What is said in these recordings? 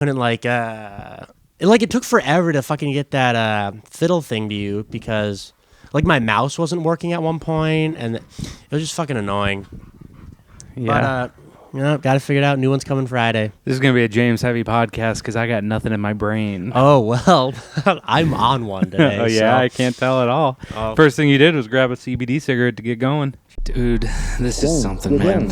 couldn't it took forever to fucking get that fiddle thing to you because like my mouse wasn't working at one point and it was just fucking annoying. Yeah. But got to figure it out. New one's coming Friday. This is gonna be a James heavy podcast because I got nothing in my brain. Oh well, I'm on one today. Oh yeah, I can't tell at all. Oh. First thing you did was grab a CBD cigarette to get going. Dude, this is something, man.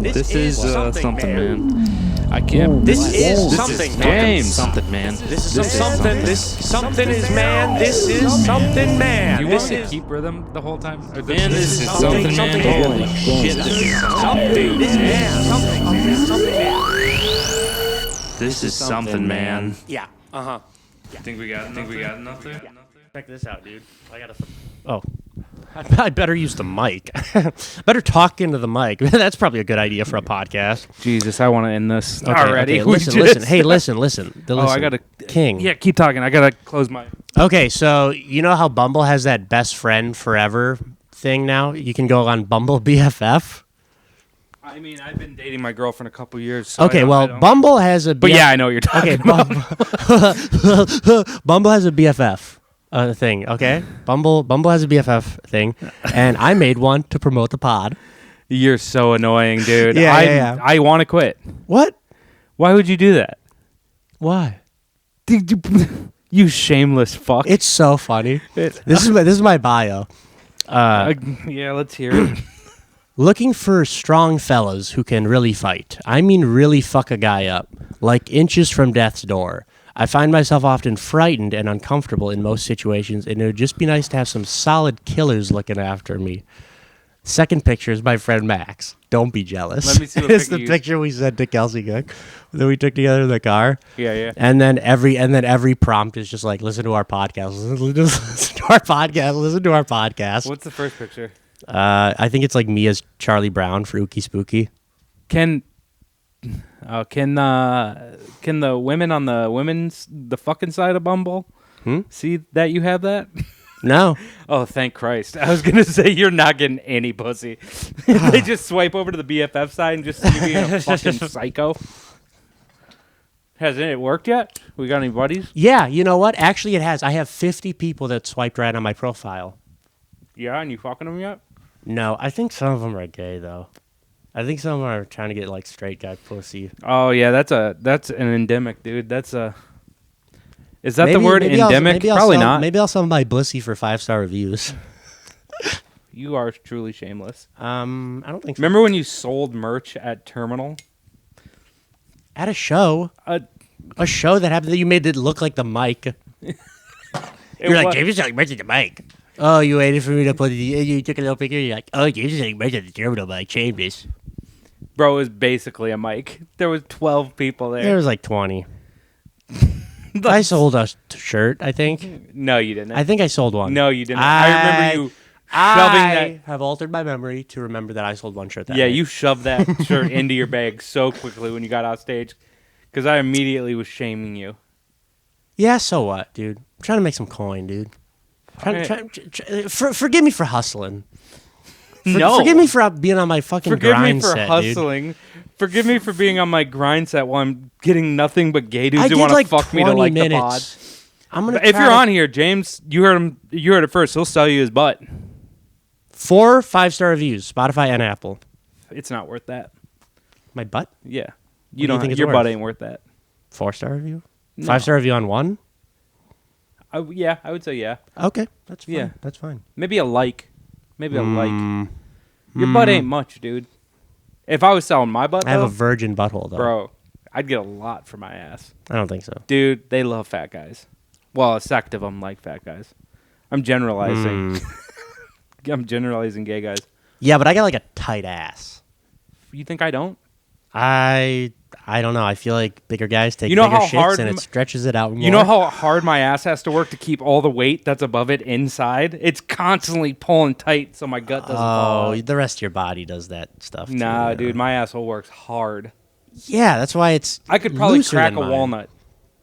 This is something, man. I can't. This is something, man. Something, man. This is something. This something is man. This is something, man. You want me to keep rhythm the whole time? Man, this is something, man. Holy shit! This is something, man. Something, man. This is something, man. Yeah. Think we got enough there? Check this out, dude. I better use the mic. Better talk into the mic. That's probably a good idea for a podcast. Jesus, I want to end this Okay, already. Okay, listen. Hey, listen. I gotta King. Yeah, keep talking. I gotta close my. Okay, so you know how Bumble has that best friend forever thing now? You can go on Bumble BFF. I mean, I've been dating my girlfriend a couple years. So Okay, I don't. Bumble has a. But yeah, I know what you're talking about. Bumble has a BFF thing. Okay, Bumble has a BFF thing, and I made one to promote the pod. You're so annoying, dude. Yeah. I want to quit. What? Why would you do that? Why? You shameless fuck. It's so funny. This is my bio. Yeah, let's hear it. Looking for strong fellas who can really fight. I mean really fuck a guy up, like inches from death's door. I find myself often frightened and uncomfortable in most situations, and it would just be nice to have some solid killers looking after me. Second picture is my friend Max. Don't be jealous. Let me see what It's picture the you- picture we sent to Kelsey Cook that we took together in the car. Yeah. And then every prompt is just like, listen to our podcast. Listen to our podcast. Listen to our podcast. What's the first picture? I think it's like me as Charlie Brown for Ookie Spooky. Can the women on the fucking side of Bumble see that you have that? No. Oh, thank Christ. I was going to say you're not getting any pussy. They just swipe over to the BFF side and just see you being a fucking psycho. Hasn't it worked yet? We got any buddies? Yeah, you know what? Actually, it has. I have 50 people that swiped right on my profile. Yeah, and you fucking them yet? No, I think some of them are gay, though. I think some of them are trying to get, like, straight guy pussy. Oh, yeah, that's an endemic, dude. Is that the word endemic? Probably not. Maybe I'll sell my pussy for 5-star reviews. You are truly shameless. I don't think so. Remember when you sold merch at Terminal? At a show. A show that happened that you made it look like the mic. You're like, James is selling merch at the mic. Oh, you waited for me to put you took a little picture. You're like, oh, James is selling merch at the terminal mic. Shameless. Bro, it was basically a mic. There was 12 people there. There was like 20. I sold a shirt, I think. No, you didn't. I think I sold one. No, you didn't. I remember you shoving that. I have altered my memory to remember that I sold one shirt that Yeah, night. you shoved that shirt into your bag so quickly when you got off stage because I immediately was shaming you. Yeah, so what, dude? I'm trying to make some coin, dude. Forgive me for hustling. Forgive me for being on my fucking grind set, hustling. dude. Forgive me for being on my grind set while I'm getting nothing but gay dudes I who did want to like fuck me to 20 like minutes. the pod. I'm gonna. If you're on here, James, you heard it first. He'll sell you his butt. 4 5-star reviews, Spotify and Apple. It's not worth that. My butt? Yeah, do you think it's your worth? butt ain't worth that. 4-star review? No. 5-star review on one? Yeah, I would say yeah. Okay, that's fine. Yeah. That's fine. Maybe a like. Your butt ain't much, dude. If I was selling my butt, I have though, a virgin butthole, though. bro, I'd get a lot for my ass. I don't think so. Dude, they love fat guys. Well, a sect of them like fat guys. I'm generalizing. I'm generalizing gay guys. Yeah, but I got like a tight ass. You think I don't? I don't know. I feel like bigger guys take You know bigger how shits hard and it stretches it out more. You know how hard my ass has to work to keep all the weight that's above it inside? It's constantly pulling tight so my gut doesn't fall. Oh, the rest of your body does that stuff. Too, Nah, yeah. dude, my asshole works hard. Yeah, that's why it's. I could probably looser crack a than mine. walnut.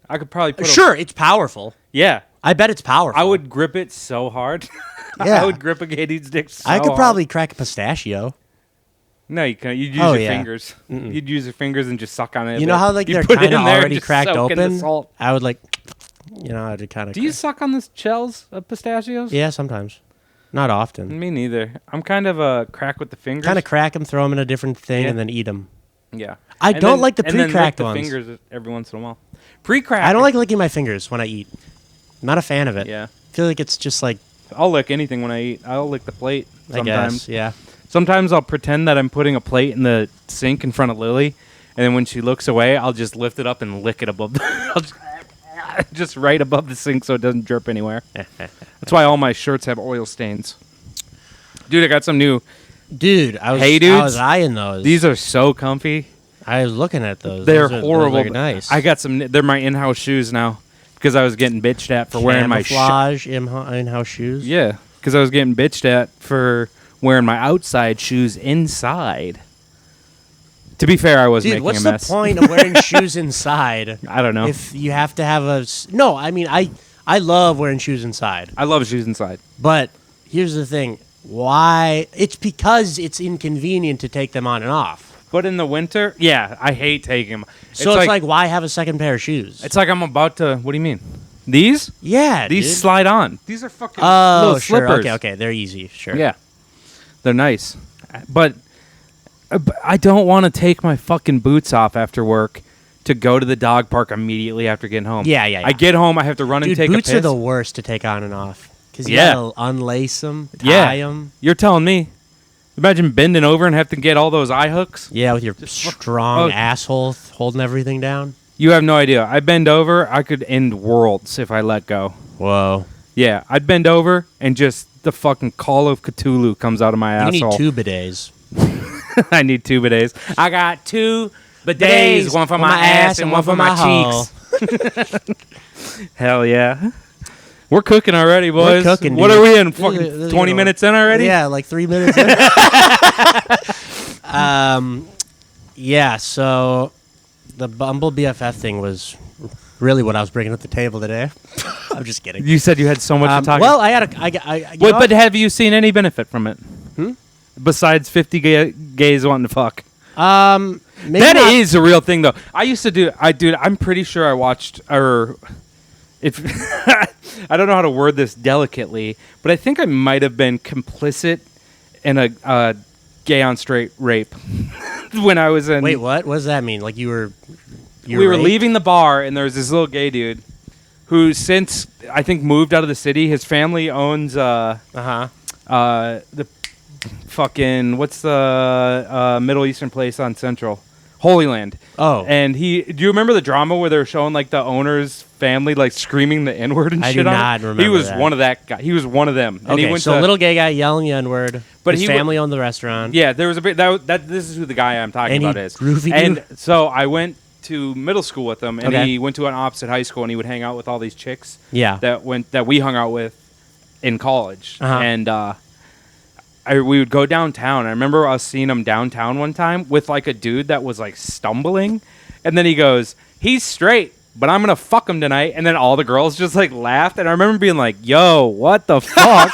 I could probably put Sure, it's powerful. Yeah. I bet it's powerful. I would grip it so hard. Yeah. I would grip a gay dude's dick so I could hard. probably crack a pistachio. No, you can't. You'd use Oh, your yeah. fingers. You'd use your fingers and just suck on it. You know how like they're put it kind of in there and already just cracked soak in the open? salt. I would like, I'd kind of. Do you suck on the shells of pistachios? Yeah, sometimes. Not often. Me neither. I'm kind of a crack with the fingers. Kind of crack them, throw them in a different thing, Yeah. and then eat them. Yeah. I And don't then- like the and then lick pre-cracked the ones. fingers every once in a while. Pre-cracked. I don't like licking my fingers when I eat. Not a fan of it. Yeah. I feel like it's just like, I'll lick anything when I eat. I'll lick the plate I sometimes. guess, yeah. Sometimes I'll pretend that I'm putting a plate in the sink in front of Lily, and then when she looks away, I'll just lift it up and lick it above. I'll just right above the sink so it doesn't drip anywhere. That's why all my shirts have oil stains. Dude, I got some new. Dude, I was Dudes. eyeing those. These are so comfy. I was looking at those. They're Those horrible. look nice. I got some. They're my in-house shoes now because I was getting bitched at for wearing my camouflage in-house shoes. Yeah, because I was getting bitched at for wearing my outside shoes inside. To be fair, I was Dude, making what's a the mess. point of wearing shoes inside? I don't know. If you have to have no, I mean I love wearing shoes inside, I love shoes inside. but here's the thing: why? It's because it's inconvenient to take them on and off. But in the winter, yeah, I hate taking them. So it's like why have a second pair of shoes? it's like I'm about to. What do you mean? These? yeah, These dude. slide on. These are fucking Oh, little sure. slippers. Okay, they're easy. Sure. Yeah, they're nice, but I don't want to take my fucking boots off after work to go to the dog park immediately after getting home. Yeah, yeah, yeah. I get home, I have to run and Dude, take boots a piss. are the worst to take on and off because you Yeah. gotta unlace them, Yeah. tie them. You're telling me? Imagine bending over and have to get all those eye hooks. Yeah, with your strong oh. asshole holding everything down. You have no idea. I bend over, I could end worlds if I let go. Whoa. Yeah, I'd bend over and just the fucking Call of Cthulhu comes out of my You asshole. need 2 bidets. I need 2 bidets. I got 2 bidets, Bidets, one for my ass and one for my hole. cheeks. Hell yeah. We're cooking already, boys. We're cooking, What dude. are we in? This is- Fucking this is 20 gonna- minutes in already? Yeah, like 3 minutes in. Yeah, so the Bumble BFF thing was really what I was bringing to the table today. I'm just kidding. You said you had so much to talk Well, I had a. Wait, but have you seen any benefit from it? Besides 50 gays wanting to fuck? maybe That not- is a real thing, though. I used to do. I'm pretty sure I watched, or if I don't know how to word this delicately, but I think I might have been complicit in a gay on straight rape when I was in. Wait, what? What does that mean? Like you were we were raped? leaving the bar, and there was this little gay dude who, since I think moved out of the city, his family owns the fucking what's the Middle Eastern place on Central, Holy Land. Oh. And do you remember the drama where they were showing like the owner's family like screaming the N-word and I shit do on it? not remember He was that. one of that guy. He was one of them. And he Okay, went so to, a little gay guy yelling the N-word. But his he family owned the restaurant. Yeah, there was a bit that this is who the guy I'm talking And he about is. groovy and you? so I went to middle school with him, and Okay. he went to an opposite high school, and he would hang out with all these chicks. Yeah. that we hung out with in college, Uh-huh. and we would go downtown. I remember us seeing him downtown one time with like a dude that was like stumbling, and then he goes, "He's straight, but I'm gonna fuck him tonight." And then all the girls just like laughed, and I remember being like, "Yo, what the fuck?"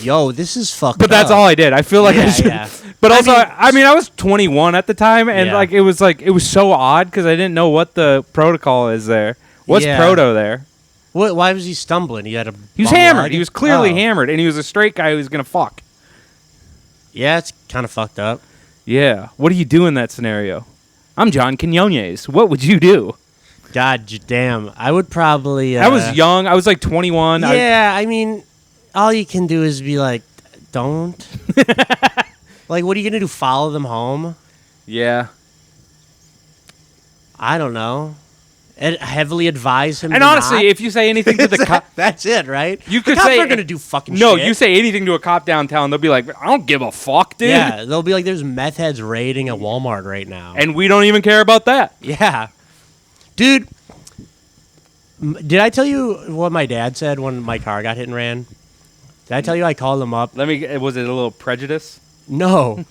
Yo, this is fucked But that's up. all I did. I feel like I Yeah, should. yeah. But I also, mean- I was 21 at the time, and Yeah. it was so odd because I didn't know what the protocol is there. What's Yeah. proto there? Why was he stumbling? He had a. He was bum hammered. leg? He was clearly Oh. hammered, and he was a straight guy who was gonna fuck. Yeah, it's kind of fucked up. Yeah. What do you do in that scenario? I'm John Quinones. What would you do? God damn. I would probably. I was young. I was like 21. Yeah, I mean, all you can do is be like, don't. Like, what are you going to do? Follow them home? Yeah. I don't know. Heavily advise him And to honestly, not. if you say anything to the cop, That's it, right? you The could cops say aren't going to do fucking no. shit. You say anything to a cop downtown, they'll be like, "I don't give a fuck, dude." Yeah, they'll be like, there's meth heads raiding a Walmart right now. And we don't even care about that. Yeah. Dude, did I tell you what my dad said when my car got hit and ran? Did I tell you I called him up? Was it a little prejudice? No.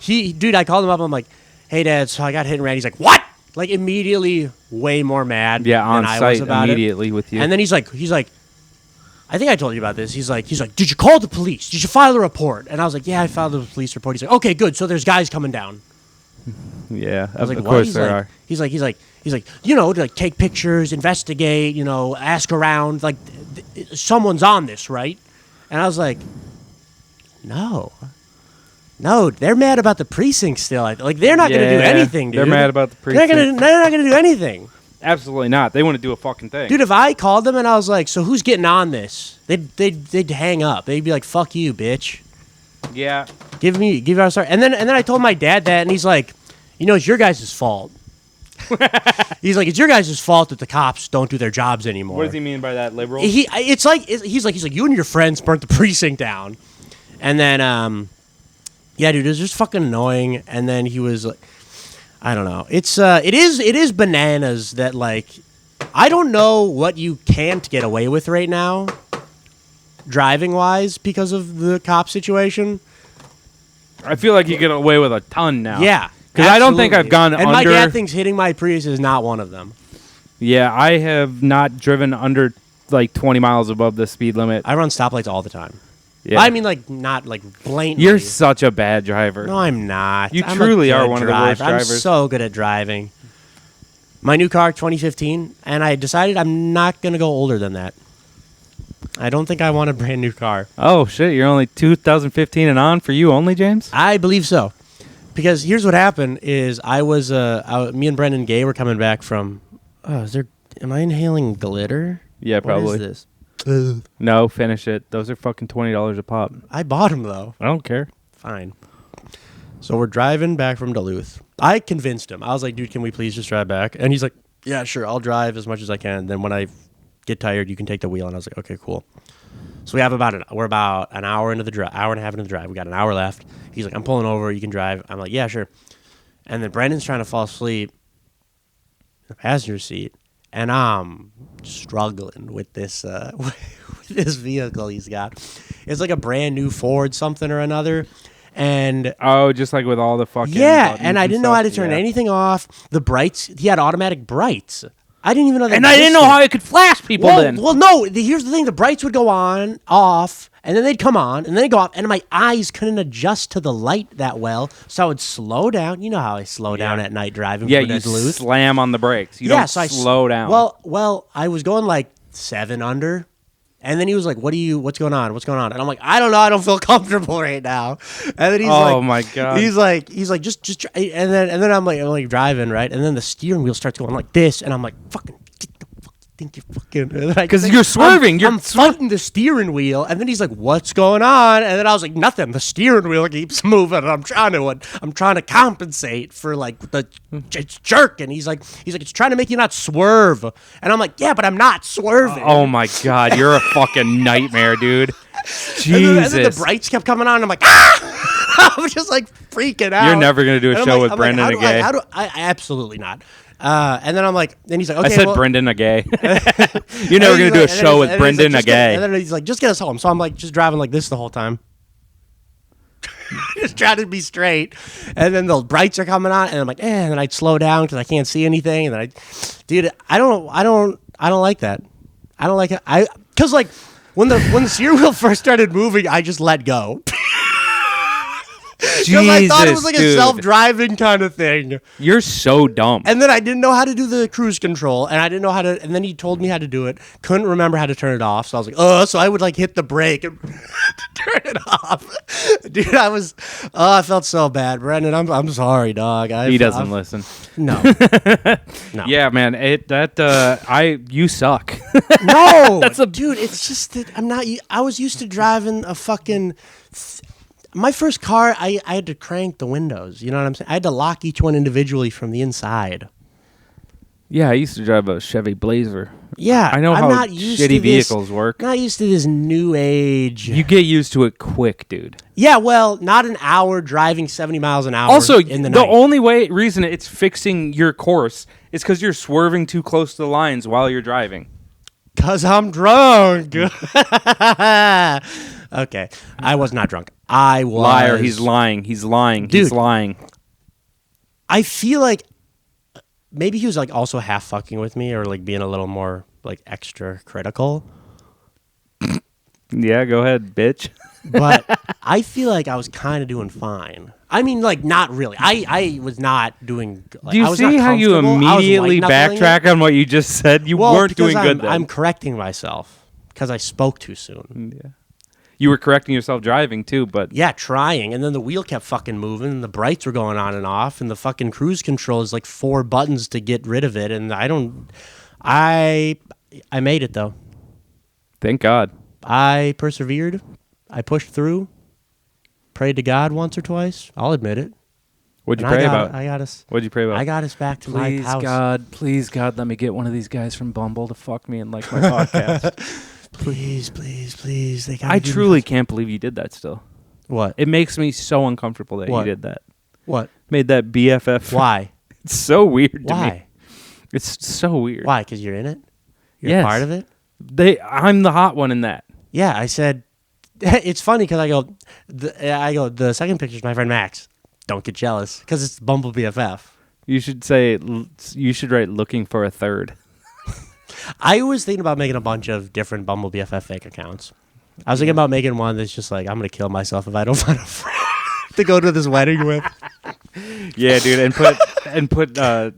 Dude, I called him up. I'm like, hey, Dad, so I got hit and ran. He's like, what? Like, immediately way more mad Yeah, on than I site was about immediately with it. you. And then he's like, I think I told you about this. He's like, did you call the police? Did you file a report? And I was like, yeah, I filed a police report. He's like, okay, good. So there's guys coming down. Yeah, I was like, of what? course there are. He's like, you know, to like take pictures, investigate, you know, ask around. Like, someone's on this, right? And I was like, no, they're mad about the precinct still. Like, they're not gonna do anything, dude. They're mad about the precinct. They're not gonna do anything. Absolutely not. They want to do a fucking thing. Dude, if I called them and I was like, so who's getting on this? They'd hang up. They'd be like, fuck you, bitch. Yeah. Give our start. And then I told my dad that, and he's like, you know, it's your guys' fault. He's like, it's your guys' fault that the cops don't do their jobs anymore. What does he mean by that, liberal? He's like, you and your friends burnt the precinct down. And then, yeah, dude, it was just fucking annoying. And then he was like, I don't know. It is bananas that, like, I don't know what you can't get away with right now, driving wise, because of the cop situation. I feel like you get away with a ton now. Yeah, because I don't think I've gone and under. my dad thinks hitting my Prius is not one of them. Yeah, I have not driven under like 20 miles above the speed limit. I run stoplights all the time. Yeah. I mean, like, not like blatantly. You're such a bad driver. No, I'm not. You I'm truly a are good one of the worst drivers. I'm so good at driving. My new car, 2015, and I decided I'm not going to go older than that. I don't think I want a brand new car. Oh, shit. You're only 2015 and on for you only, James? I believe so. Because here's what happened is me and Brendan Gay were coming back from, am I inhaling glitter? Yeah, probably. What is this? No, finish it. Those are fucking $20 a pop. I bought them, though. I don't care. Fine. So we're driving back from Duluth. I convinced him. I was like, dude, can we please just drive back? And he's like, yeah, sure. I'll drive as much as I can. Then when I get tired, you can take the wheel. And I was like, okay, cool. So we're about an hour into the drive, hour and a half into the drive. We got an hour left. He's like, I'm pulling over. You can drive. I'm like, yeah, sure. And then Brandon's trying to fall asleep in the passenger seat. And I'm struggling with this with this vehicle he's got. It's like a brand new Ford something or another. And just like with all the fucking and I didn't know how to turn anything off. The brights, he had automatic brights. I didn't even know that. And I didn't know how I could flash people then. Well, no. Here's the thing: the brights would go on, off, and then they'd come on, and then they'd go off, and my eyes couldn't adjust to the light that well, so I would slow down. You know how I slow down at night driving. Yeah, from you Duluth. slam on the brakes. You don't slow down. Well, I was going like 7 under. And then he was like, what's going on? What's going on? And I'm like, I don't know. I don't feel comfortable right now. And then he's like, oh my God. He's like, just try. And then I'm like driving, right? And then the steering wheel starts going like this. And I'm like, fucking, get the fuck, think you're fucking. Because you're swerving. I'm fighting the steering wheel. And then he's like, what's going on? And then I was like, nothing. The steering wheel keeps moving. And I'm trying to compensate for like it's jerking. He's like, it's trying to make you not swerve. And I'm like, yeah, but I'm not swerving. Oh my God, you're a fucking nightmare, dude. And Jesus. then the brights kept coming on. And I'm like, ah! I was just like freaking out. You're never gonna do a show with Brendan a gay. Absolutely not. And then I'm like, then he's like, okay. I said Brendan a gay. You're never gonna do a show with Brendan a gay. And then he's like, just get us home. So I'm like, just driving like this the whole time. Just trying to be straight. And then the brights are coming on, and I'm like, and then I'd slow down because I can't see anything. And then I don't like that. I don't like it. Because like when the steering wheel first started moving, I just let go. Because I thought it was like a self-driving kind of thing. You're so dumb. And then I didn't know how to do the cruise control, and I didn't know how to. And then he told me how to do it. Couldn't remember how to turn it off, so I was like, so I would like hit the brake and turn it off. Dude, I felt so bad, Brendan. I'm sorry, dog. He doesn't listen. No. No. Yeah, man. You suck. No, dude. It's just that I'm not. I was used to driving a fucking. My first car, I had to crank the windows. You know what I'm saying? I had to lock each one individually from the inside. Yeah, I used to drive a Chevy Blazer. Yeah, I know I'm how not used shitty to vehicles work. Not used to this new age. You get used to it quick, dude. Yeah, well, not an hour driving 70 miles an hour. Also, in the the night. only reason it's fixing your course is because you're swerving too close to the lines while you're driving. Because I'm drunk. Okay, I was not drunk. I was. Liar, he's lying. He's lying. Dude, he's lying. I feel like maybe he was like also half fucking with me or like being a little more like extra critical. Yeah, go ahead, bitch. But I feel like I was kind of doing fine. I mean, like, not really. I was not doing. Like, Do you I was not see how you comfortable. I was immediately white-knuckling backtrack on what you just said? You Well, weren't because doing good then. I'm correcting myself because I spoke too soon. Yeah. You were correcting yourself driving too, but Yeah, trying, and then the wheel kept fucking moving, and the brights were going on and off, and the fucking cruise control is like 4 buttons to get rid of it, and I made it though. thank God. I persevered. I pushed through. Prayed to God once or twice. I'll admit it. What'd you And pray I got, about? I got us. What'd you pray about? I got us back to my house. Please God, let me get one of these guys from Bumble to fuck me and like my podcast. Please, please, please. They I truly can't believe you did that still. What? It makes me so uncomfortable that What? you did that. What? Made that BFF. Why? It's so weird to me. Why? It's so weird. Why? Because you're in it. You're Yes. a part of it. I'm the hot one in that. Yeah, I said. It's funny because I go. The second picture is my friend Max. Don't get jealous because it's Bumble BFF. You should say. You should write "looking for a third." I was thinking about making a bunch of different Bumble BFF fake accounts. I was thinking about making one that's just like, I'm going to kill myself if I don't find a friend to go to this wedding with. Yeah, dude, and put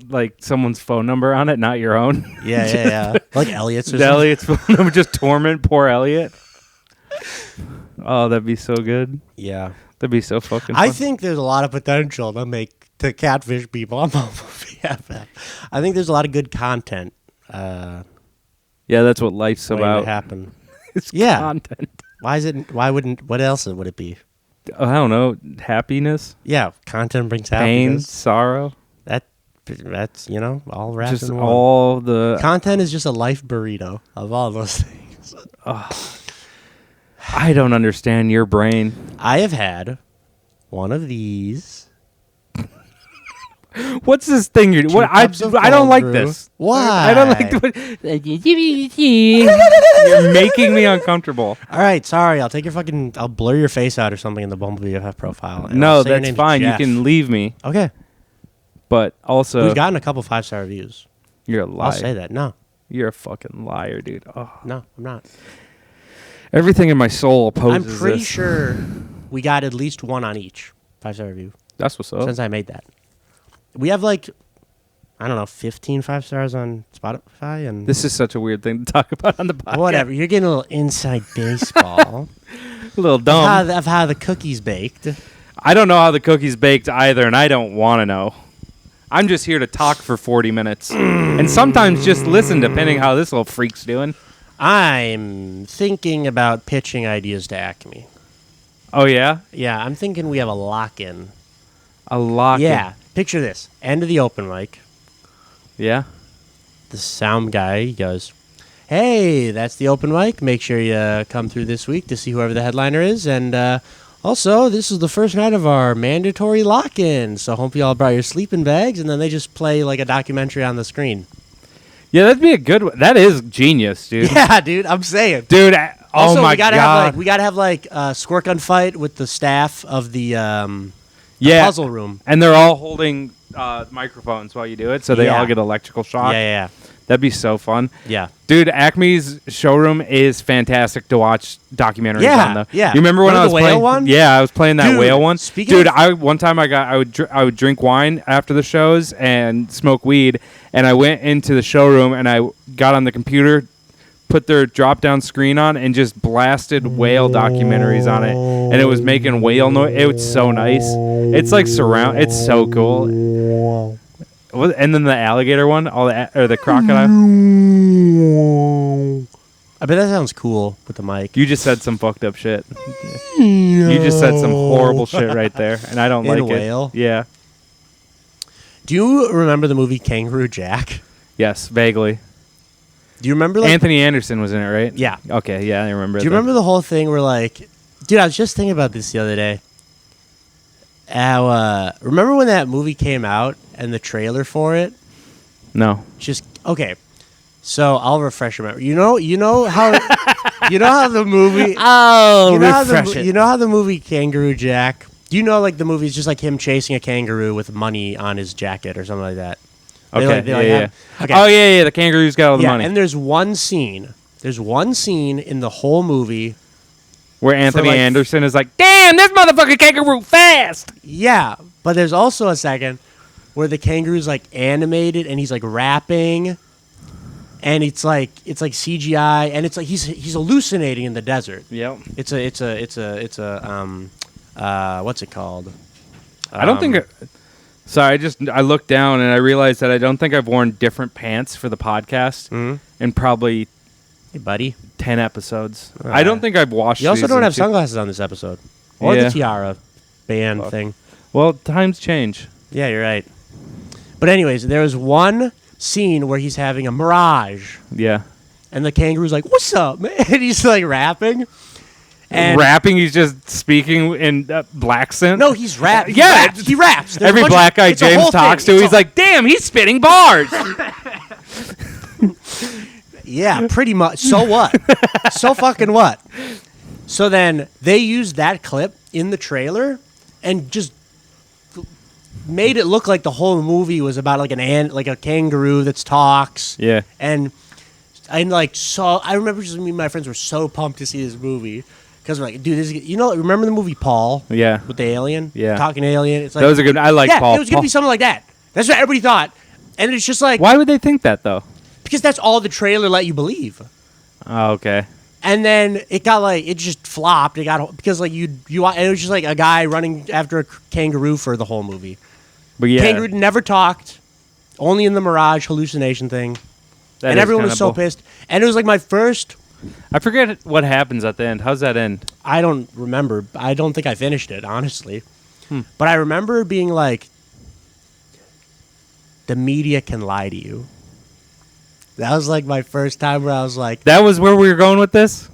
like someone's phone number on it, not your own. Yeah. Like Elliot's or something. Elliot's phone number, just torment poor Elliot. Oh, that'd be so good. Yeah. That'd be so fucking. I fun. think there's a lot of potential to catfish people on Bumble BFF. I think there's a lot of good content. Yeah, that's what life's waiting to about. happen. It's Yeah. content. What else would it be? I don't know. Happiness, Yeah, content brings pain, happiness. sorrow. That's all wrapped Just in one. all the. Content is just a life burrito of all those things. I don't understand your brain. I have had one of these. What's this thing you're? What I cups of I don't cold like brew. this. Why? I don't like You're making me uncomfortable. All right, sorry. I'll blur your face out or something in the Bumble BFF profile. and I'll No, say your that's name's fine. Jeff. You can leave me, Okay. but also We've gotten a couple 5-star reviews. you're a liar. I'll say that. No, You're a fucking liar, dude. Oh. I'm not. Everything in my soul I'm opposes pretty this. sure we got at least one on each 5-star review That's what's up. since I made that. We have 15 5-stars on Spotify and This is such a weird thing to talk about on the podcast. whatever. You're getting a little inside baseball A little dumb. of how the cookies baked. I don't know how the cookie's baked either, and I don't want to know. I'm just here to talk for 40 minutes. And sometimes just listen, depending how this little freak's doing. I'm thinking about pitching ideas to Acme. Oh, yeah? Yeah, I'm thinking we have a lock-in. A lock. Yeah, picture this. End of the open mic. Yeah? The sound guy goes, hey, that's the open mic. Make sure you come through this week to see whoever the headliner is. And also, this is the first night of our mandatory lock-in. So hope you all brought your sleeping bags. And then they just play like a documentary on the screen. Yeah, that'd be a good one. That is genius, dude. Yeah, dude, I'm saying. Dude, Also, oh my we gotta God. have a squirt gun fight with the staff of the Yeah. puzzle room. And they're all holding microphones while you do it, so they Yeah. all get electrical shock. Yeah. That'd be so fun. Yeah. Dude, Acme's showroom is fantastic to watch documentaries Yeah, on. Though. yeah. You remember when Remember I was the whale playing? one? Yeah, I was playing that Dude, whale one. speaking Dude, of- one time I would drink wine after the shows and smoke weed, and I went into the showroom and I got on the computer, put their drop-down screen on, and just blasted whale documentaries on it, and it was making whale noise. It was so nice. It's like surround. It's so cool. And then the alligator one, or the crocodile. I bet that sounds cool with the mic. You just said some fucked up shit. You just said some horrible shit right there, and I don't In like a whale? it. Yeah. Do you remember the movie Kangaroo Jack? Yes, vaguely. Do you remember Anthony Anderson was in it, right? Yeah. Okay, yeah, I remember. Do you remember the whole thing where dude, I was just thinking about this the other day. Remember when that movie came out and the trailer for it? No. Just okay. So I'll refresh your memory. You know how the movie. Oh, You know how the movie Kangaroo Jack. Do you know the movie is just like him chasing a kangaroo with money on his jacket or something like that? Okay. Okay. Oh yeah. The kangaroo's got all the money. And there's one scene in the whole movie Where Anthony like- Anderson is like, damn, this motherfucking kangaroo fast. Yeah, but there's also a second where the kangaroo's like animated and he's like rapping, and it's like CGI, and it's like he's hallucinating in the desert. Yep. It's a what's it called? I don't think. Sorry, I looked down and I realized that I don't think I've worn different pants for the podcast in probably Hey, buddy. 10 episodes. I don't think I've washed. You also these don't in have two- sunglasses on this episode, or Yeah. the tiara band thing. Well, times change. Yeah, you're right. But anyways, there was one scene where he's having a mirage, Yeah. and the kangaroo's like, "What's up, man?" And he's like rapping. And Rapping, he's just speaking in black accent. no, he's rap. Yeah, he raps. There's a Every bunch of- black guy it's a James whole talks thing. to, he's like, damn, he's spitting bars. Yeah, pretty much. So what? So fucking what? So then they used that clip in the trailer and just made it look like the whole movie was about like like a kangaroo that talks. Yeah. And like, so I remember just me and my friends were so pumped to see this movie because we're like, dude, this is, remember the movie Paul? Yeah. With the alien? Yeah. Talking alien. It's like, That was a good. I like yeah, Paul. it was gonna be something like that. That's what everybody thought, and it's just like Why would they think that though? because that's all the trailer let you believe. Oh, okay. And then it got like it just flopped. It got because like it was just like a guy running after a kangaroo for the whole movie. But yeah, Kangaroo never talked, only in the mirage hallucination thing, that and is everyone kinda was so bull. pissed. And it was like my first. I forget what happens at the end. How's that end? I don't remember. I don't think I finished it honestly, Hmm. but I remember being like, the media can lie to you. That was like my first time where I was like, That was where we were going with this.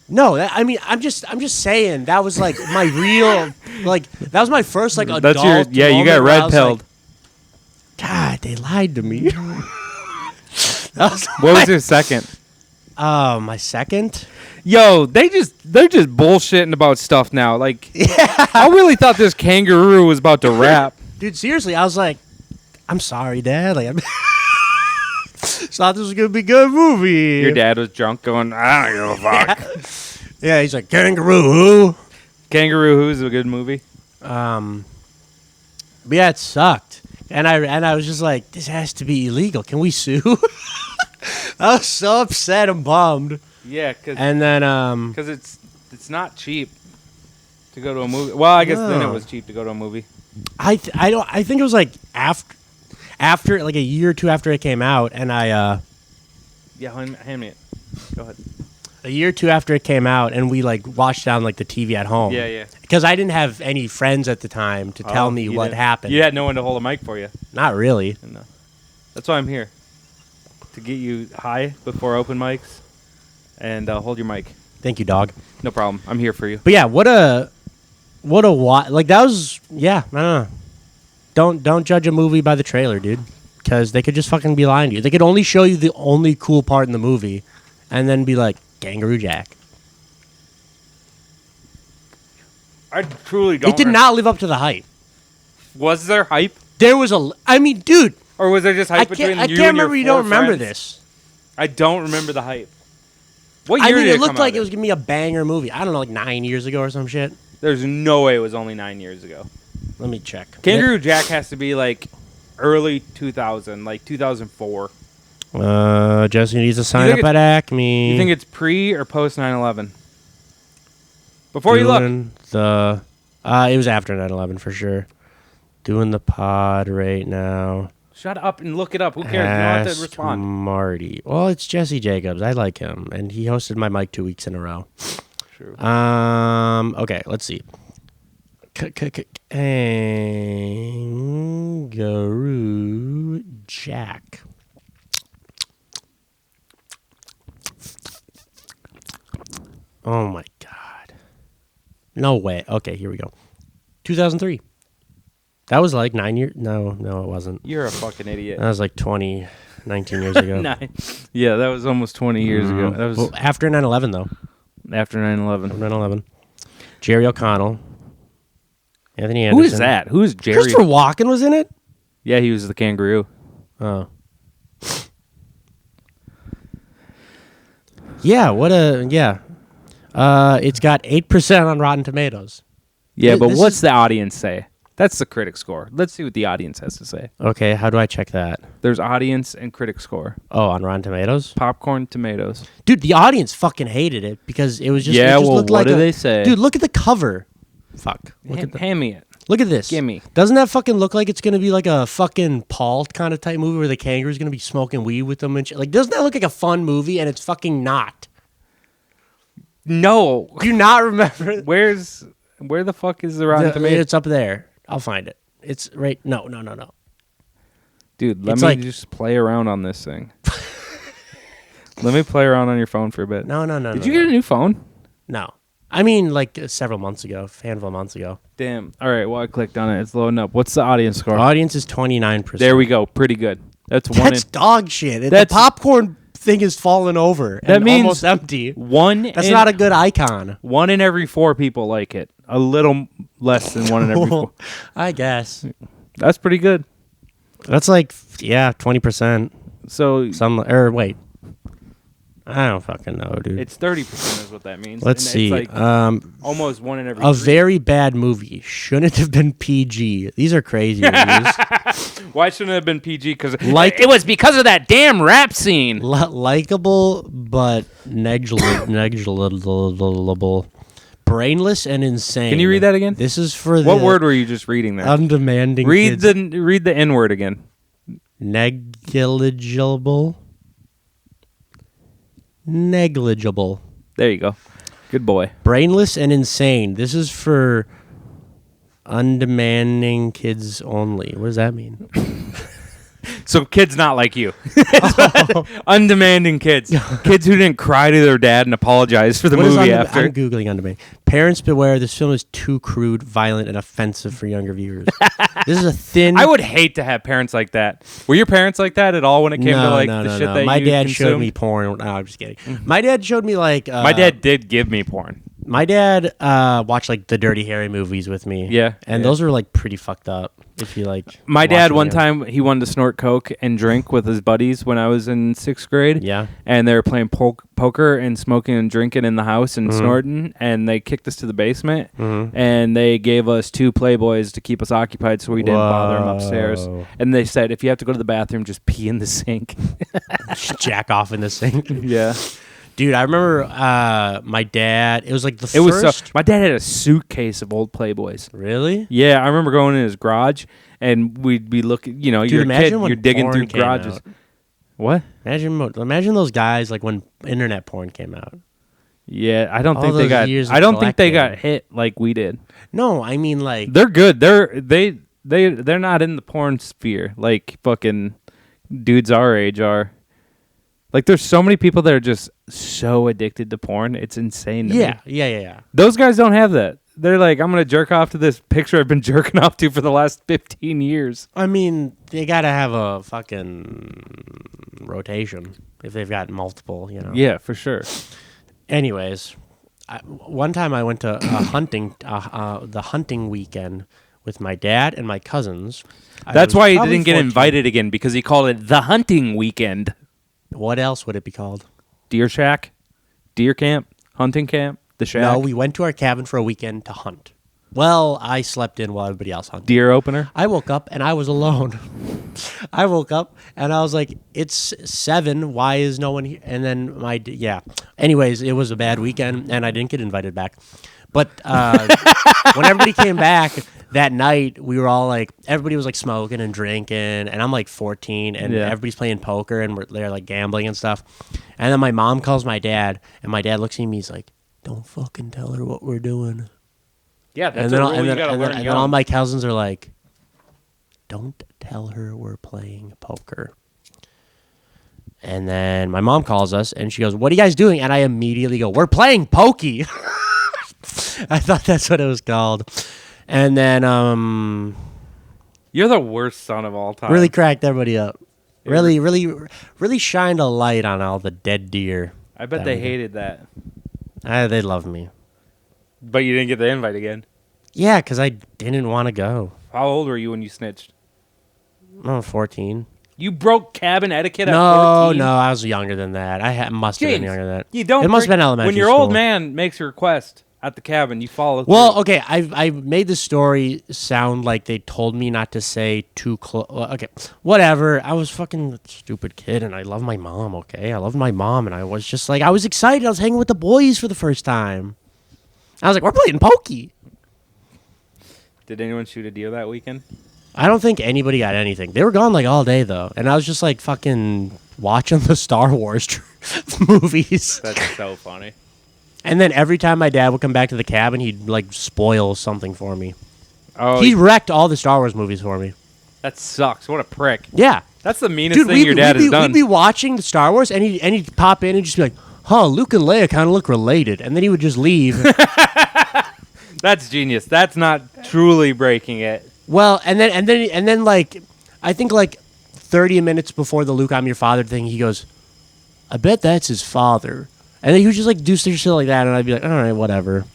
no, I mean, I'm just saying that was like my real, like that was my first like adult. That's your yeah. You moment got where I red was pilled. like, God, they lied to me. That was What was your second? my second? Yo, they're just bullshitting about stuff now. Like, I really thought this kangaroo was about to rap. Dude, seriously, I was like, I'm sorry, Dad. Like, I thought this was gonna be a good movie. Your dad was drunk, going, I don't give a fuck. Yeah, he's like kangaroo. Kangaroo Who's a good movie. But yeah, it sucked, and I was just like, this has to be illegal. Can we sue? I was so upset and bummed. Yeah, because And then it's not cheap to go to a movie. Well, I guess then it No. was cheap to go to a movie. I think it was like after like a year or two after it came out, and Yeah, hand me it. Go ahead. a year or two after it came out, and we like watched it on like the TV at home. Yeah. Because I didn't have any friends at the time to tell me you what didn't- happened. You had no one to hold a mic for you. Not really. And, that's why I'm here. To get you high before open mics and hold your mic. Thank you, dog. No problem. I'm here for you. But yeah, what a like that was. Yeah, I don't know. Don't judge a movie by the trailer, dude. Because they could just fucking be lying to you. They could only show you the only cool part in the movie, and then be like Kangaroo Jack. I truly don't. It did not live up to the hype. Was there hype? There was a. I mean, dude. Or was there just hype between I you can't and your remember. You four don't remember friends? this. I don't remember the hype. What I year mean, did it looked come like out it was gonna be a banger movie. I don't know, like 9 years ago or some shit. There's no way it was only 9 years ago. Let me check. Kangaroo Jack has to be like early 2000, like 2004. Jesse needs to sign think up at Acme. You think it's pre or post 9/11? Before you look, Doing the it was after 9/11 for sure. Doing the pod right now. shut up and look it up. Who cares? You don't have to Ask respond. Marty. Well, it's Jesse Jacobs. I like him, and he hosted my mic 2 weeks in a row. True. Okay, let's see. Kangaroo Jack. Oh my God. No way. Okay, here we go. 2003. That was like 9 years. No, it wasn't. You're a fucking idiot. That was like 19 years ago. Yeah, that was almost 20 years ago. That was Well, after 9/11 though. after 9/11. 9/11. Jerry O'Connell. Anthony Who Anderson. is that? Who is Jerry? Christopher Walken was in it? Yeah, he was the kangaroo. Oh. Yeah, It's got 8% on Rotten Tomatoes. Yeah, but This what's is- the audience say? That's the critic score. Let's see what the audience has to say. Okay, how do I check that? There's audience and critic score. Oh, on Rotten Tomatoes? Popcorn, tomatoes. Dude, the audience fucking hated it because it was just Yeah, it just well, looked what like do a- they say? Dude, look at the cover. Fuck. Hand me it. Look at this. Gimme. Doesn't that fucking look like it's gonna be like a fucking Paul kind of type movie where the kangaroo's gonna be smoking weed with them and shit? Like, doesn't that look like a fun movie? And it's fucking not. No. Do you not remember? Where the fuck is the Rotten Tomatoes? It's up there. I'll find it. It's right. No. Dude, let it's me like- just play around on this thing. Let me play around on your phone for a bit. No. Did you get a new phone? No. I mean, like several months ago, a handful of months ago. Damn. All right, well, I clicked on it. It's loading up. What's the audience score? Audience is 29%. There we go. Pretty good. That's one That's in, dog shit. The That's- popcorn thing is falling over. That and means almost empty. That's That's not a good icon. 1 in every 4 people like it. A little less than 1 in every 4. I guess. That's pretty good. That's like 20%. So Wait. I don't fucking know, dude. it's 30% is what that means. Let's And see. It's like almost 1 in every A 3. very bad movie shouldn't have been PG. These are crazy reviews. Why shouldn't it have been PG? Because Like- it was because of that damn rap scene. Likable but negligible. Brainless and insane. Can you read that again? This is for What the word were you just reading there? undemanding read kids. the N word again. Negligible. There you go. Good boy. Brainless and insane. This is for undemanding kids only. What does that mean? So kids not like you. Undemanding kids. Kids who didn't cry to their dad and apologize for the What is movie after. I'm Googling undemanding. Parents beware, this film is too crude, violent, and offensive for younger viewers. This is a thin... I would hate to have parents like that. Were your parents like that at all when it came to like the shit that My you dad consumed? showed me porn. No, I'm just kidding. My dad showed me like... My dad did give me porn. My dad watched like the Dirty Harry movies with me. Yeah, And yeah. those were like pretty fucked up. If you like... My watch dad them one again. time he wanted to snort coke and drink with his buddies when I was in 6th grade. Yeah. And they were playing poker and smoking and drinking in the house and snorting, and they kicked us to the basement and they gave us 2 Playboys to keep us occupied so we didn't bother them upstairs. Whoa. And they said if you have to go to the bathroom, just pee in the sink. Just jack off in the sink. Yeah. Dude, I remember my dad... It was like the It was first... so, my dad had a suitcase of old Playboys. Really? Yeah, I remember going in his garage and we'd be looking, you know, Dude, you're a kid, imagine when you're digging porn through came garages. out. What? Imagine those guys like when internet porn came out. Yeah, I don't All think they those got years of I don't think they collecting. got hit like we did. No, I mean like... They're good. They're not in the porn sphere like fucking dudes our age are. Like there's so many people that are just so addicted to porn. It's insane to me. Yeah. Those guys don't have that. They're like, I'm going to jerk off to this picture I've been jerking off to for the last 15 years. I mean, they gotta have a fucking rotation if they've got multiple, you know. Yeah, for sure. Anyways, one time I went to the hunting weekend with my dad and my cousins. That's I was why he probably didn't get 14. invited again, because he called it the hunting weekend. What else would it be called? Deer shack, deer camp, hunting camp, the shack, No, we went to our cabin for a weekend to hunt. Well, I slept in while everybody else hunted. deer opener. I woke up and I was alone. I woke up and I was like, it's 7. Why is no one here? And then Anyways, it was a bad weekend and I didn't get invited back. But when everybody came back that night, we were all like, everybody was like smoking and drinking. And I'm like 14 and Yeah. everybody's playing poker and they're like gambling and stuff. And then my mom calls my dad and my dad looks at me. He's like, don't fucking tell her what we're doing. Yeah, And then all my cousins are like, don't tell her we're playing poker. And then my mom calls us and she goes, what are you guys doing? And I immediately go, we're playing pokey. I thought that's what it was called. And then You're the worst son of all time. really cracked everybody up. Really shined a light on all the dead deer. I bet they hated that. They love me. But you didn't get the invite again. Yeah, because I didn't want to go. How old were you when you snitched? I'm 14. You broke cabin etiquette at No, 14? no, I was younger than that. Must have been James, younger than that. You don't. It must have been elementary When your school. old man makes a request at the cabin, you follow. Well, through. okay, I made the story sound like they told me not to say too close. Okay, whatever. I was fucking a stupid kid, and I love my mom. Okay, I loved my mom, and I was just like, I was excited. I was hanging with the boys for the first time. I was like, we're playing pokey. Did anyone shoot a deer that weekend? I don't think anybody got anything. They were gone like all day though, and I was just like fucking watching the Star Wars movies. That's so funny. And then every time my dad would come back to the cabin, he'd like spoil something for me. Oh, He wrecked all the Star Wars movies for me. that sucks. What a prick. Yeah. That's the meanest thing your dad has done. We'd be watching the Star Wars, and he'd pop in and just be like, "Huh, Luke and Leia kind of look related," and then he would just leave. That's genius. That's not truly breaking it. Well, and then like, I think like 30 minutes before the Luke, I'm your father thing, he goes, "I bet that's his father," and then he would just like do shit like that, and I'd be like, "All right, whatever."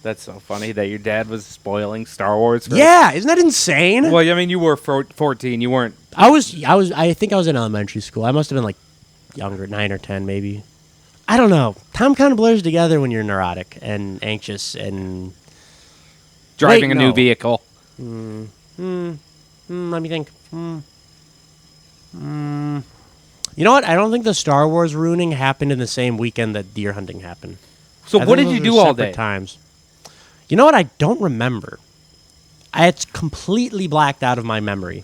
That's so funny that your dad was spoiling Star Wars. Yeah, isn't that insane? Well, I mean, you were 14. You weren't. I think I was in elementary school. I must have been like younger, 9 or 10 maybe. I don't know. Time kind of blurs together when you're neurotic and anxious and Driving Wait, a new no. vehicle. let me think. You know what? I don't think the Star Wars ruining happened in the same weekend that deer hunting happened. So I what think did you those do were all separate day? Times. You know what? I don't remember. It's completely blacked out of my memory.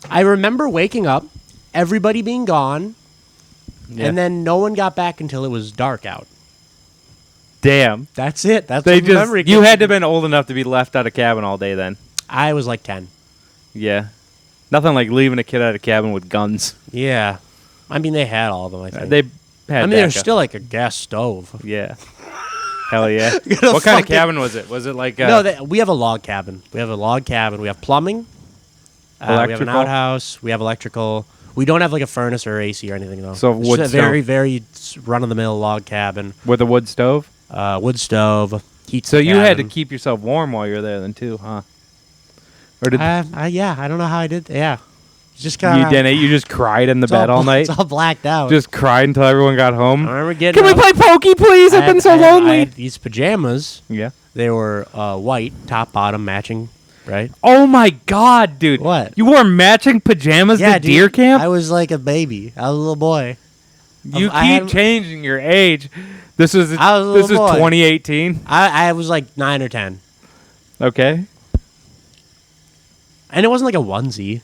I remember waking up, everybody being gone, Yeah. and then no one got back until it was dark out. Damn. That's it. That's They the just. memory. You had to have been old enough to be left out of cabin all day then. I was like 10. Yeah. Nothing like leaving a kid out of cabin with guns. Yeah. I mean, they had all of them, I think. They had. I mean, there's backup. still like a gas stove. Yeah. Hell yeah. Gonna What kind of fucking- cabin was it? Was it like No, we have a log cabin. We have plumbing. We have an Electrical? outhouse. We have electrical. We don't have like a furnace or AC or anything though. So It's wood just a stove? very, very run-of-the-mill log cabin. with a wood stove? Wood stove. Heat. So you had to keep yourself warm while you were there then too, huh? Or did Yeah, I don't know how I did. Yeah, just you kind didn't? You just cried in the bed all night? It's all blacked out. Just cried until everyone got I home? remember getting. Can we up. play pokey, please? I've been so I lonely. had these pajamas. Yeah. They were white, top, bottom, matching. Right? Oh my god, dude. What? You wore matching pajamas to dude, deer camp? I was like a baby. I was a little boy. You I keep had- changing your age. This was I was a this little was boy. 2018. I was like 9 or 10, Okay. and it wasn't like a onesie.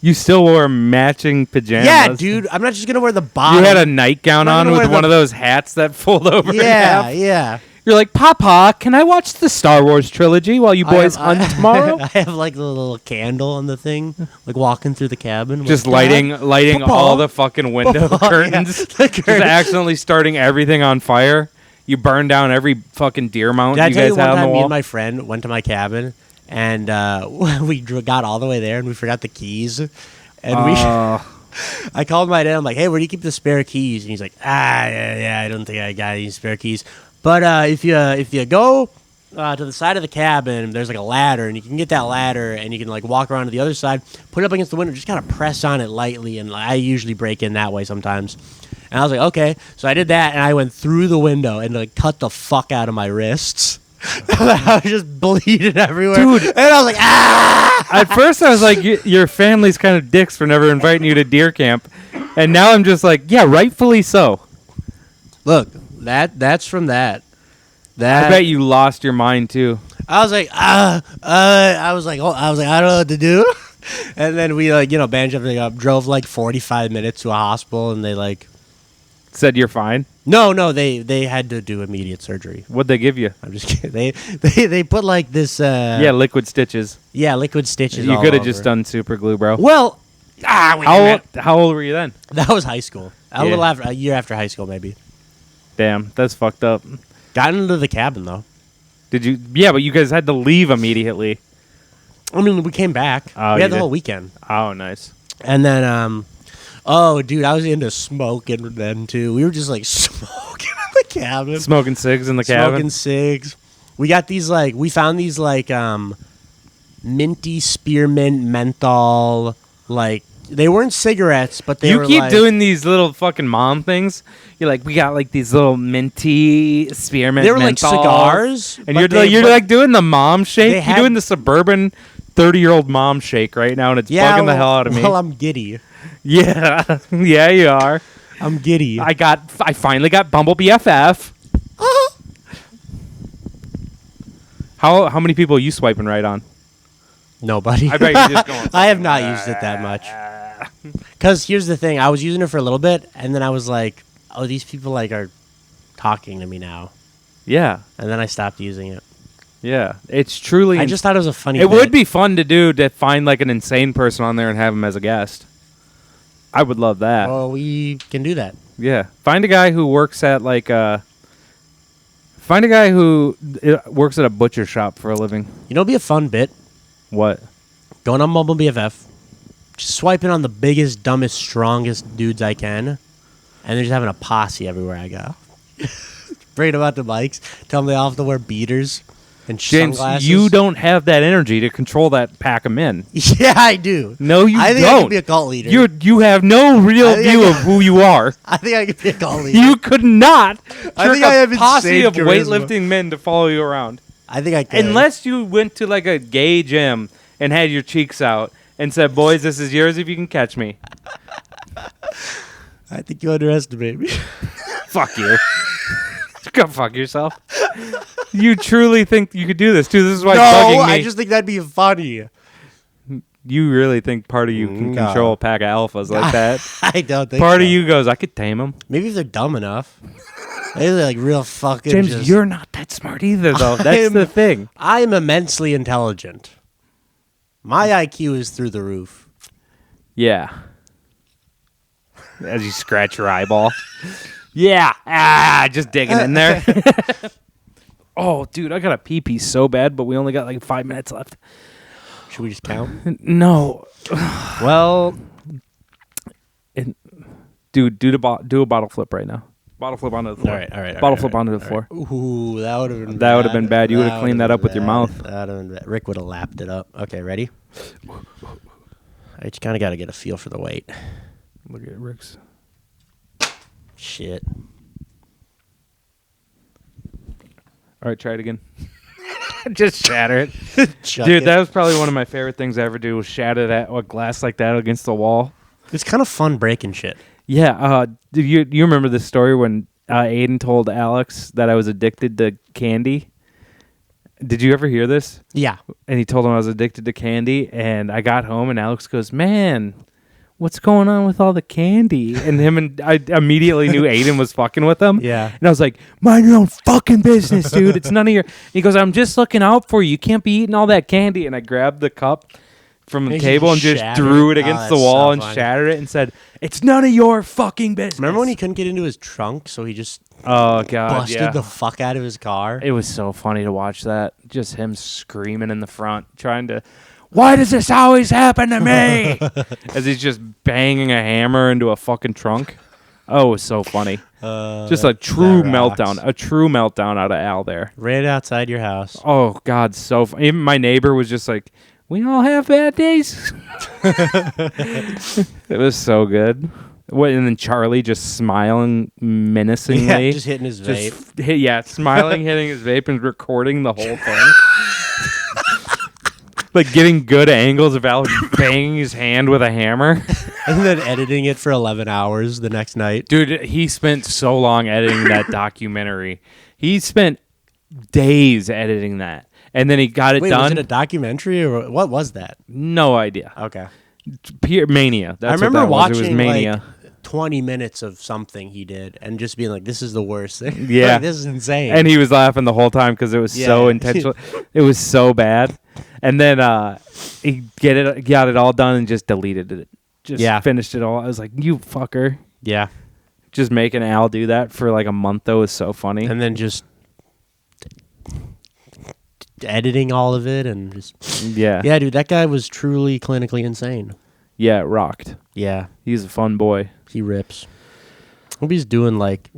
You still wore matching pajamas. Yeah, dude. I'm not just gonna wear the You bottom. had a nightgown I'm on not gonna with wear one the- of those hats that fold over in Yeah, half. yeah. You're like, Papa, can I watch the Star Wars trilogy while you boys I hunt have, tomorrow? I have like the little candle on the thing, like walking through the cabin. I'm Just like, lighting Papa. all the fucking window Papa, yeah, curtains. the Just curtains. accidentally starting everything on fire. You burn down every fucking deer mount Did I you tell guys you one had on the time me wall. and my friend went to my cabin and we got all the way there and we forgot the keys, and I called my dad. I'm like, "Hey, where do you keep the spare keys?" And he's like, yeah, I don't think I got any spare keys. But if you go to the side of the cabin, there's like a ladder, and you can get that ladder, and you can like walk around to the other side, put it up against the window, just kind of press on it lightly, and I usually break in that way sometimes. And I was like, okay, so I did that, and I went through the window and like cut the fuck out of my wrists. I was just bleeding everywhere, Dude. And I was like, ah! At first, I was like, your family's kind of dicks for never inviting you to deer camp. And now I'm just like, yeah, rightfully so. Look, that's from that. I bet you lost your mind, too. I was like, I was like, I don't know what to do. And then we bandaged everything up, drove like 45 minutes to a hospital, and they like, Said you're fine. no, they had to do immediate surgery. What'd they give you? I'm just kidding. They put like this, Yeah, liquid stitches. liquid stitches. You all could have over. just done super glue, bro. Well, wait a minute. How old were you then? That was high school. Yeah. A year after high school, maybe. Damn, that's fucked up. Got into the cabin though. Did you? Yeah, but you guys had to leave immediately. I mean, we came back. Oh, we you had the did? whole weekend. Oh, nice. And then, oh, dude, I was into smoking then too. We were just like smoking in the cabin, Smoking cigs in the cabin. smoking cigs. We got these we found these minty spearmint menthol They weren't cigarettes, but they You were keep like, doing these little fucking mom things. You're like, we got like these little minty spearmint. They were like menthols. cigars, and but you're like doing the mom they shake. You're had- doing the suburban 30-year-old mom shake right now, and it's bugging the hell out of me. Well, I'm giddy. Yeah, yeah, you are. I'm giddy. I finally got Bumble BFF. How many people are you swiping right on? Nobody. I bet you're just going. I have not used it that much. Because here's the thing. I was using it for a little bit, and then I was like, oh, these people like are talking to me now. Yeah, And then I stopped using it. yeah. It's truly. I just thought it was a funny It bit. would be fun to find like an insane person on there and have him as a guest. I would love that. Well, we can do that. Yeah, find a guy who works at like find a guy who works at a butcher shop for a living. You know, it'd be a fun bit. What? Going on Mobile BFF, just swiping on the biggest, dumbest, strongest dudes I can, and then just having a posse everywhere I go. Bring them out to bikes, tell them they all have to wear beaters and James, sunglasses. you don't have that energy to control that pack of men. Yeah, I do. No, you I think don't. I could be a cult leader. You have no real I think I view could- of who you are. I think I could be a cult leader. You could not I trick think I have a posse insane of charisma. weightlifting men to follow you around. I think I could. Unless you went to like a gay gym and had your cheeks out and said, "Boys, this is yours if you can catch me." I think you underestimate me. Fuck you. Go fuck yourself. You truly think you could do this too? This is why No, bugging me. I just think that'd be funny. You really think part of you can No. control a pack of alphas like that? I don't think Part so. of you goes, I could tame them. Maybe if they're dumb enough. Maybe they're like real fucking. James, just- you're not that smart either, though. That's I'm- the thing. I am immensely intelligent. My IQ is through the roof. Yeah. As you scratch your eyeball. Yeah. Just digging in there. Oh, dude, I got a pee so bad, but we only got like 5 minutes left. Should we just count? No. Well, do a bottle flip right now. Bottle flip onto the floor. All right. Bottle flip onto the floor. Ooh, that would have been. That would've been bad. You would've cleaned that up with your mouth. That would have been bad. Rick would have lapped it up. Okay, ready? I just kind of got to get a feel for the weight. Look at Rick's. Shit. All right, try it again. Just shatter it. Chuck Dude, it. that was probably one of my favorite things I ever do was shatter a glass like that against the wall. It's kind of fun breaking shit. Yeah. Do you remember this story when Aiden told Alex that I was addicted to candy? Did you ever hear this? Yeah. And he told him I was addicted to candy, and I got home, and Alex goes, "Man, what's going on with all the candy?" And I immediately knew Aiden was fucking with him. Yeah. And I was like, "Mind your own fucking business, dude. It's none of your." He goes, "I'm just looking out for you. You can't be eating all that candy." And I grabbed the cup from the And you table and just shattered threw it? it against Oh, the that's wall so and funny. shattered it and said, "It's none of your fucking business." Remember when he couldn't get into his trunk, so he just Oh god, busted yeah. the fuck out of his car? It was so funny to watch that. Just him screaming in the front, trying to, "Why does this always happen to me?" As he's just banging a hammer into a fucking trunk. Oh, it was so funny. Just a true that rocks. meltdown. A true meltdown out of Al there. Right outside your house. Oh, God, so funny. Even my neighbor was just like, "We all have bad days." It was so good. And then Charlie just smiling menacingly. Yeah, just hitting his vape. Smiling, hitting his vape, and recording the whole thing. Like getting good angles of Al banging his hand with a hammer. And then editing it for 11 hours the next night. Dude, he spent so long editing that documentary. He spent days editing that. And then he got it Wait, done. was it a documentary or what was that? No idea. Okay. Pure mania. That's I remember what that was. It was watching mania. like 20 minutes of something he did and just being like, this is the worst thing. Yeah. Like, this is insane. And he was laughing the whole time because it was so Yeah. intentional. It was so bad. And then he got it all done and just deleted it. Just finished it all. I was like, you fucker. Yeah. Just making Al do that for like a month, though, is so funny. And then just editing all of it and just... Yeah. Yeah, dude, that guy was truly clinically insane. Yeah, it rocked. Yeah. He's a fun boy. He rips. Hope he's doing, like,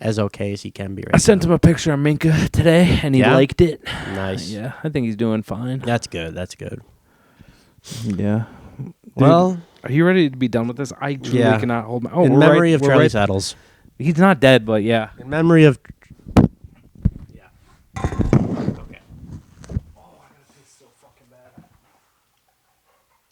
as okay as he can be right I sent him a picture of Minka today, and he Yeah? liked it. Nice. Yeah, I think he's doing fine. That's good. That's good. Yeah. Well, Are you ready to be done with this? I truly Yeah. cannot hold my... Oh, In we're memory right- of we're Charlie right- Saddles. He's not dead, but yeah. In memory of